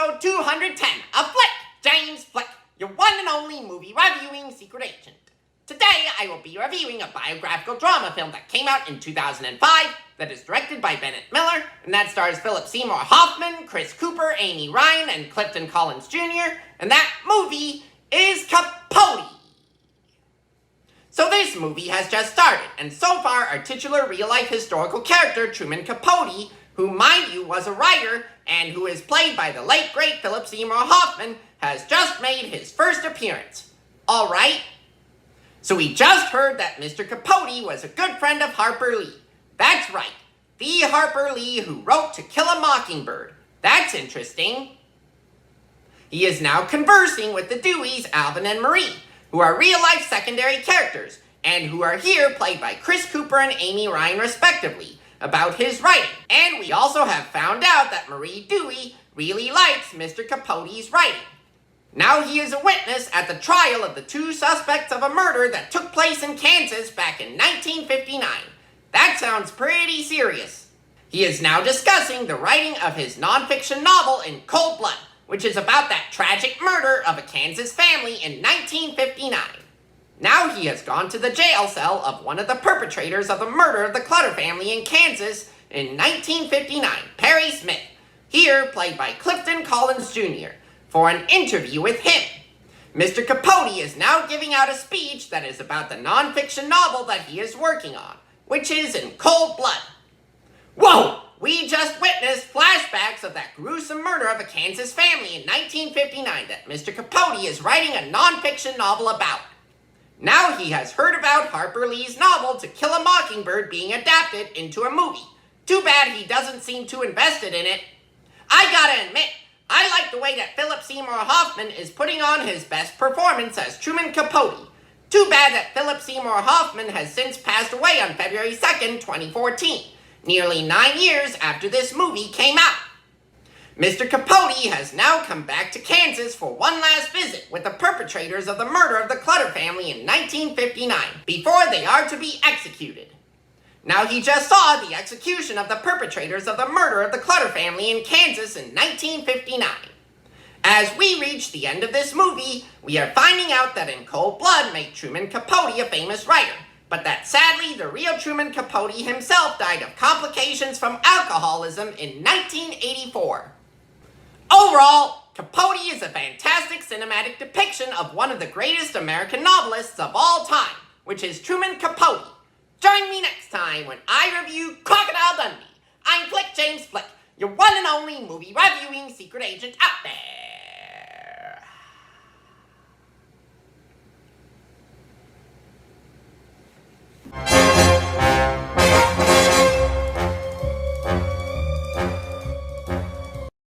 episode 210 of Flick, James Flick, your one and only movie reviewing secret agent. Today, I will be reviewing a biographical drama film that came out in 2005 that is directed by Bennett Miller, and that stars Philip Seymour Hoffman, Chris Cooper, Amy Ryan, and Clifton Collins Jr., and that movie is Capote. So this movie has just started, and so far our titular real-life historical character, Truman Capote, who, mind you, was a writer, and who is played by the late, great Philip Seymour Hoffman, has just made his first appearance. Alright? So we just heard that Mr. Capote was a good friend of Harper Lee. That's right, the Harper Lee who wrote To Kill a Mockingbird. That's interesting. He is now conversing with the Deweys, Alvin and Marie, who are real-life secondary characters, and who are here played by Chris Cooper and Amy Ryan respectively, about his writing. And we also have found out that Marie Dewey really likes Mr. Capote's writing. Now he is a witness at the trial of the two suspects of a murder that took place in Kansas back in 1959. That sounds pretty serious. He is now discussing the writing of his nonfiction novel In Cold Blood, which is about that tragic murder of a Kansas family in 1959. Now he has gone to the jail cell of one of the perpetrators of the murder of the Clutter family in Kansas in 1959, Perry Smith, here played by Clifton Collins Jr., for an interview with him. Mr. Capote is now giving out a speech that is about the nonfiction novel that he is working on, which is In Cold Blood. Whoa! We just witnessed flashbacks of that gruesome murder of a Kansas family in 1959 that Mr. Capote is writing a nonfiction novel about. Now he has heard about Harper Lee's novel To Kill a Mockingbird being adapted into a movie. Too bad he doesn't seem too invested in it. I gotta admit, I like the way that Philip Seymour Hoffman is putting on his best performance as Truman Capote. Too bad that Philip Seymour Hoffman has since passed away on February 2nd, 2014, nearly 9 years after this movie came out. Mr. Capote has now come back to Kansas for one last visit with the perpetrators of the murder of the Clutter family in 1959, before they are to be executed. Now he just saw the execution of the perpetrators of the murder of the Clutter family in Kansas in 1959. As we reach the end of this movie, we are finding out that In Cold Blood made Truman Capote a famous writer, but that sadly the real Truman Capote himself died of complications from alcoholism in 1984. Overall, Capote is a fantastic cinematic depiction of one of the greatest American novelists of all time, which is Truman Capote. Join me next time when I review Crocodile Dundee. I'm Flick James Flick, your one and only movie reviewing secret agent out there.